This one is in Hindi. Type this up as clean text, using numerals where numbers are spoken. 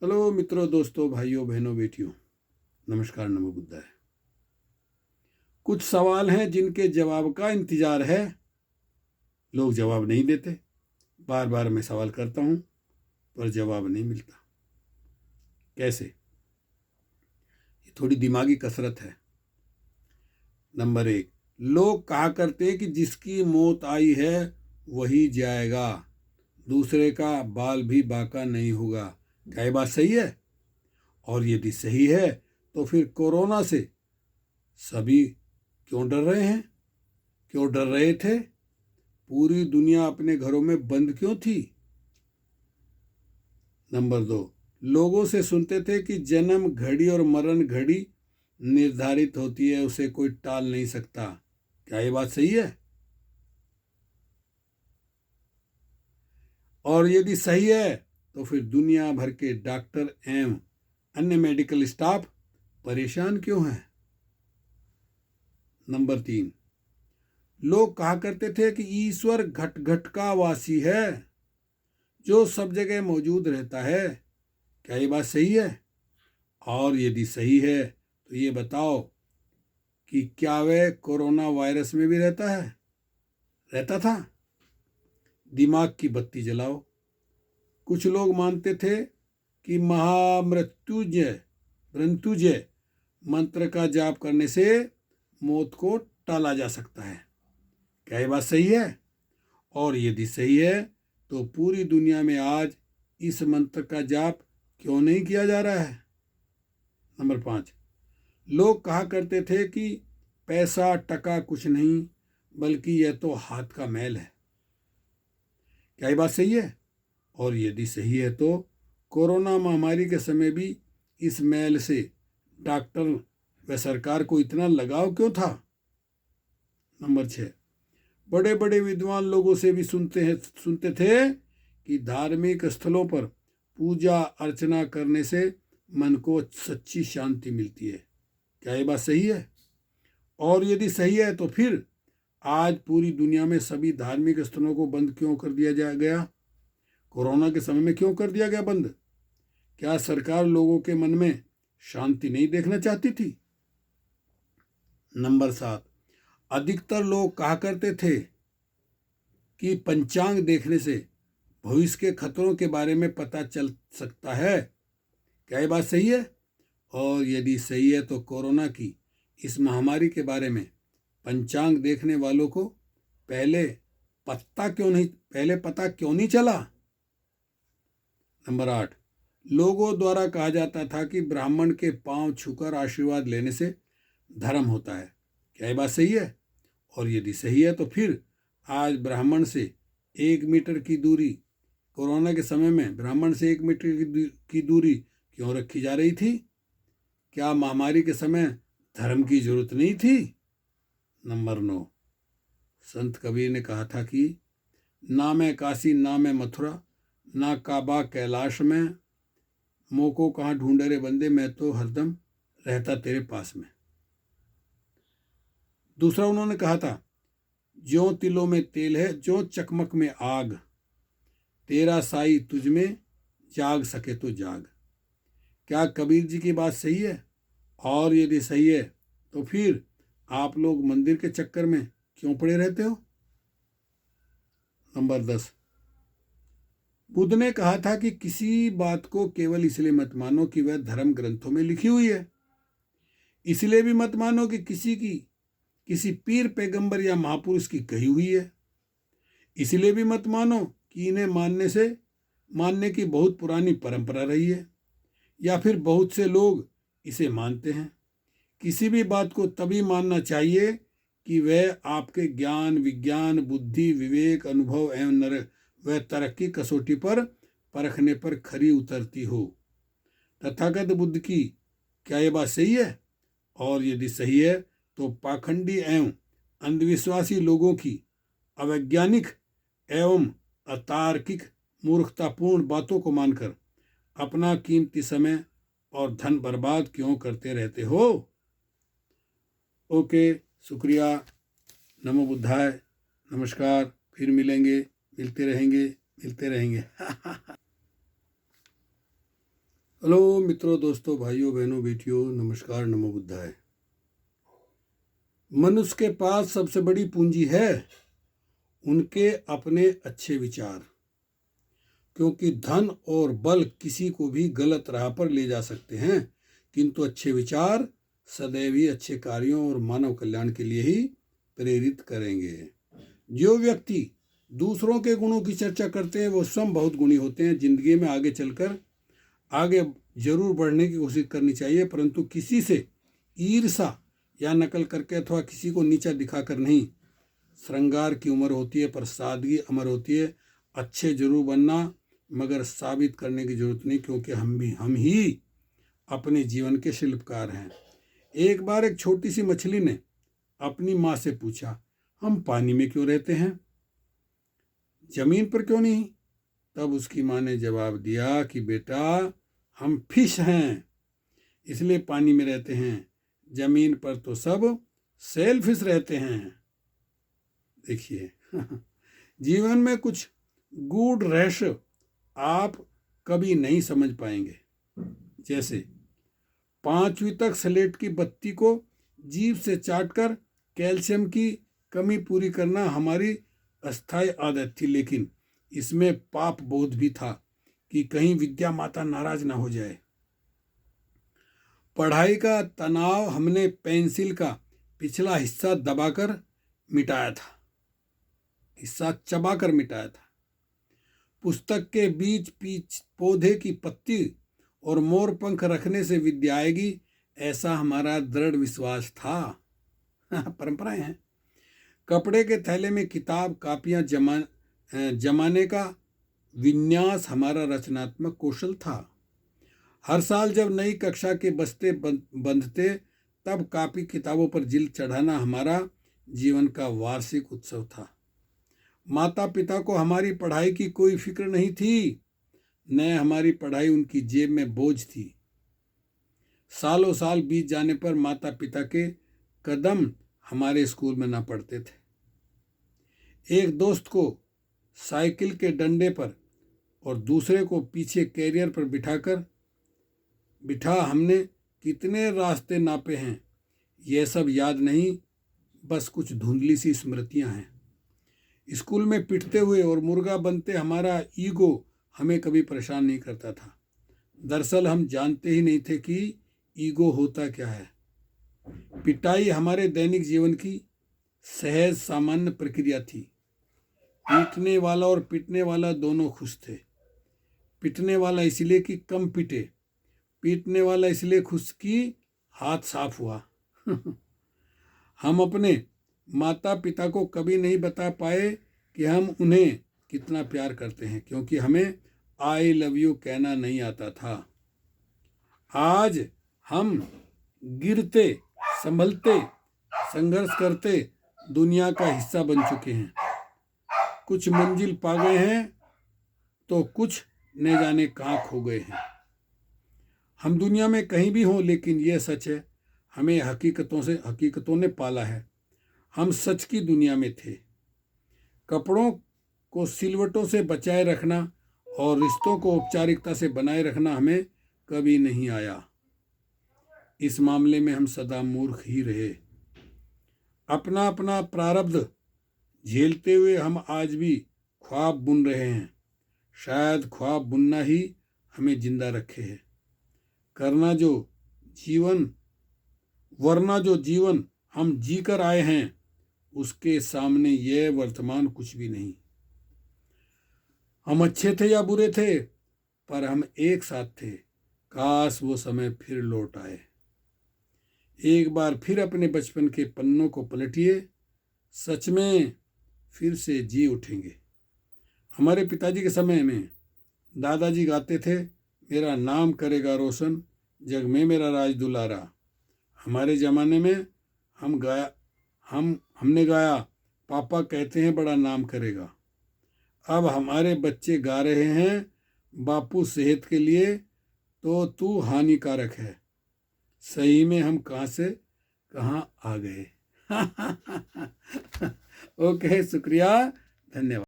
हेलो मित्रों, दोस्तों, भाइयों, बहनों, बेटियों, नमस्कार, नमो बुद्धाय। कुछ सवाल हैं जिनके जवाब का इंतजार है, लोग जवाब नहीं देते। बार बार मैं सवाल करता हूं पर जवाब नहीं मिलता। कैसे? ये थोड़ी दिमागी कसरत है। नंबर 1, लोग कहा करते हैं कि जिसकी मौत आई है वही जाएगा, दूसरे का बाल भी बाका नहीं होगा। क्या ये बात सही है? और यदि सही है तो फिर कोरोना से सभी क्यों डर रहे हैं? क्यों डर रहे थे? पूरी दुनिया अपने घरों में बंद क्यों थी? नंबर 2, लोगों से सुनते थे कि जन्म घड़ी और मरण घड़ी निर्धारित होती है, उसे कोई टाल नहीं सकता। क्या ये बात सही है? और यदि सही है तो फिर दुनिया भर के डॉक्टर एवं अन्य मेडिकल स्टाफ परेशान क्यों हैं? नंबर 3, लोग कहा करते थे कि ईश्वर घट घट का वासी है, जो सब जगह मौजूद रहता है। क्या ये बात सही है? और यदि सही है तो ये बताओ कि क्या वह कोरोना वायरस में भी रहता था? दिमाग की बत्ती जलाओ। कुछ लोग मानते थे कि मृत्युंजय मंत्र का जाप करने से मौत को टाला जा सकता है। क्या ये बात सही है? और यदि सही है तो पूरी दुनिया में आज इस मंत्र का जाप क्यों नहीं किया जा रहा है? नंबर 5, लोग कहा करते थे कि पैसा टका कुछ नहीं, बल्कि यह तो हाथ का मैल है। क्या ये बात सही है? और यदि सही है तो कोरोना महामारी के समय भी इस मैल से डॉक्टर व सरकार को इतना लगाव क्यों था? नंबर 6, बड़े बड़े विद्वान लोगों से भी सुनते थे कि धार्मिक स्थलों पर पूजा अर्चना करने से मन को सच्ची शांति मिलती है। क्या ये बात सही है? और यदि सही है तो फिर आज पूरी दुनिया में सभी धार्मिक स्थलों को बंद क्यों कर दिया गया? कोरोना के समय में क्यों कर दिया गया बंद? क्या सरकार लोगों के मन में शांति नहीं देखना चाहती थी? नंबर 7, अधिकतर लोग कहा करते थे कि पंचांग देखने से भविष्य के खतरों के बारे में पता चल सकता है। क्या ये बात सही है? और यदि सही है तो कोरोना की इस महामारी के बारे में पंचांग देखने वालों को पहले पता क्यों नहीं चला? नंबर 8, लोगों द्वारा कहा जाता था कि ब्राह्मण के पांव छूकर आशीर्वाद लेने से धर्म होता है। क्या ये बात सही है? और यदि सही है तो फिर आज ब्राह्मण से 1 मीटर की दूरी, कोरोना के समय में ब्राह्मण से 1 मीटर की दूरी क्यों रखी जा रही थी? क्या महामारी के समय धर्म की जरूरत नहीं थी? नंबर 9, संत कबीर ने कहा था कि ना मैं काशी ना मैं मथुरा, ना काबा कैलाश में, मोको कहाँ ढूंढे रे बंदे, मैं तो हरदम रहता तेरे पास में। दूसरा उन्होंने कहा था, ज्यों तिलों में तेल है, ज्यों चकमक में आग, तेरा साई तुझ में, जाग सके तो जाग। क्या कबीर जी की बात सही है? और यदि सही है तो फिर आप लोग मंदिर के चक्कर में क्यों पड़े रहते हो? नंबर 10, बुद्ध ने कहा था कि किसी बात को केवल इसलिए मत मानो कि वह धर्म ग्रंथों में लिखी हुई है। इसलिए भी मत मानो कि किसी पीर पैगंबर या महापुरुष की कही हुई है। इसलिए भी मत मानो कि इन्हें मानने की बहुत पुरानी परंपरा रही है, या फिर बहुत से लोग इसे मानते हैं। किसी भी बात को तभी मानना चाहिए कि वह आपके ज्ञान, विज्ञान, बुद्धि, विवेक, अनुभव एवं वह तरक्की कसौटी पर परखने पर खरी उतरती हो। तथागत बुद्ध की क्या ये बात सही है? और यदि सही है तो पाखंडी एवं अंधविश्वासी लोगों की अवैज्ञानिक एवं अतार्किक मूर्खतापूर्ण बातों को मानकर अपना कीमती समय और धन बर्बाद क्यों करते रहते हो? ओके, शुक्रिया, नमो बुद्धाय, नमस्कार, फिर मिलते रहेंगे। हेलो मित्रों, दोस्तों, भाइयों, बहनों, बेटियों, नमस्कार, नमो बुद्धाय। मनुष्य के पास सबसे बड़ी पूंजी है उनके अपने अच्छे विचार, क्योंकि धन और बल किसी को भी गलत राह पर ले जा सकते हैं, किंतु अच्छे विचार सदैव ही अच्छे कार्यों और मानव कल्याण के लिए ही प्रेरित करेंगे। जो व्यक्ति दूसरों के गुणों की चर्चा करते हैं वो स्वयं बहुत गुणी होते हैं। जिंदगी में आगे चलकर आगे जरूर बढ़ने की कोशिश करनी चाहिए, परंतु किसी से ईर्षा या नकल करके अथवा किसी को नीचा दिखाकर नहीं। श्रृंगार की उम्र होती है पर सादगी अमर होती है। अच्छे जरूर बनना, मगर साबित करने की जरूरत नहीं, क्योंकि हम ही अपने जीवन के शिल्पकार हैं। एक बार एक छोटी सी मछली ने अपनी माँ से पूछा, हम पानी में क्यों रहते हैं, जमीन पर क्यों नहीं? तब उसकी माँ ने जवाब दिया कि बेटा, हम फिश हैं, इसलिए पानी में रहते हैं। जमीन पर तो सब सेलफिश रहते हैं। देखिए जीवन में कुछ गूढ़ रहस्य आप कभी नहीं समझ पाएंगे। जैसे 5वीं तक स्लेट की बत्ती को जीभ से चाटकर कैल्शियम की कमी पूरी करना हमारी अस्थायी आदत थी, लेकिन इसमें पाप बोध भी था कि कहीं विद्या माता नाराज ना हो जाए। पढ़ाई का तनाव हमने पेंसिल का पिछला हिस्सा दबाकर मिटाया था, हिस्सा चबाकर मिटाया था। पुस्तक के बीच पौधे की पत्ती और मोर पंख रखने से विद्या आएगी, ऐसा हमारा दृढ़ विश्वास था। परंपराएं हैं। कपड़े के थैले में किताब कापियां जमाने का विन्यास हमारा रचनात्मक कौशल था। हर साल जब नई कक्षा के बस्ते बंधते तब कापी किताबों पर जिल्द चढ़ाना हमारा जीवन का वार्षिक उत्सव था। माता पिता को हमारी पढ़ाई की कोई फिक्र नहीं थी, न हमारी पढ़ाई उनकी जेब में बोझ थी। सालों साल बीत जाने पर माता पिता के कदम हमारे स्कूल में ना पड़ते थे। एक दोस्त को साइकिल के डंडे पर और दूसरे को पीछे कैरियर पर बिठा हमने कितने रास्ते नापे हैं, यह सब याद नहीं, बस कुछ धुंधली सी स्मृतियां हैं। स्कूल में पिटते हुए और मुर्गा बनते हमारा ईगो हमें कभी परेशान नहीं करता था। दरअसल हम जानते ही नहीं थे कि ईगो होता क्या है। पिटाई हमारे दैनिक जीवन की सहज सामान्य प्रक्रिया थी। पीटने वाला और पिटने वाला दोनों खुश थे। पिटने वाला इसलिए कि कम पिटे, पीटने वाला इसलिए खुश कि हाथ साफ हुआ। हम अपने माता पिता को कभी नहीं बता पाए कि हम उन्हें कितना प्यार करते हैं, क्योंकि हमें आई लव यू कहना नहीं आता था। आज हम गिरते, संभलते, संघर्ष करते दुनिया का हिस्सा बन चुके हैं। कुछ मंजिल पा गए हैं तो कुछ न जाने कहाँ खो गए हैं। हम दुनिया में कहीं भी हों, लेकिन यह सच है, हमें हकीकतों ने पाला है। हम सच की दुनिया में थे। कपड़ों को सिलवटों से बचाए रखना और रिश्तों को औपचारिकता से बनाए रखना हमें कभी नहीं आया। इस मामले में हम सदा मूर्ख ही रहे। अपना अपना प्रारब्ध झेलते हुए हम आज भी ख्वाब बुन रहे हैं। शायद ख्वाब बुनना ही हमें जिंदा रखे है, वरना जो जीवन हम जीकर आए हैं उसके सामने यह वर्तमान कुछ भी नहीं। हम अच्छे थे या बुरे थे, पर हम एक साथ थे। काश वो समय फिर लौट आए। एक बार फिर अपने बचपन के पन्नों को पलटिए, सच में फिर से जी उठेंगे। हमारे पिताजी के समय में दादाजी गाते थे, मेरा नाम करेगा रोशन, जग में मेरा राज दुलारा। हमारे ज़माने में हमने गाया, पापा कहते हैं बड़ा नाम करेगा। अब हमारे बच्चे गा रहे हैं, बापू सेहत के लिए तो तू हानिकारक है। सही में हम कहाँ से कहाँ आ गए। ओके, शुक्रिया, धन्यवाद।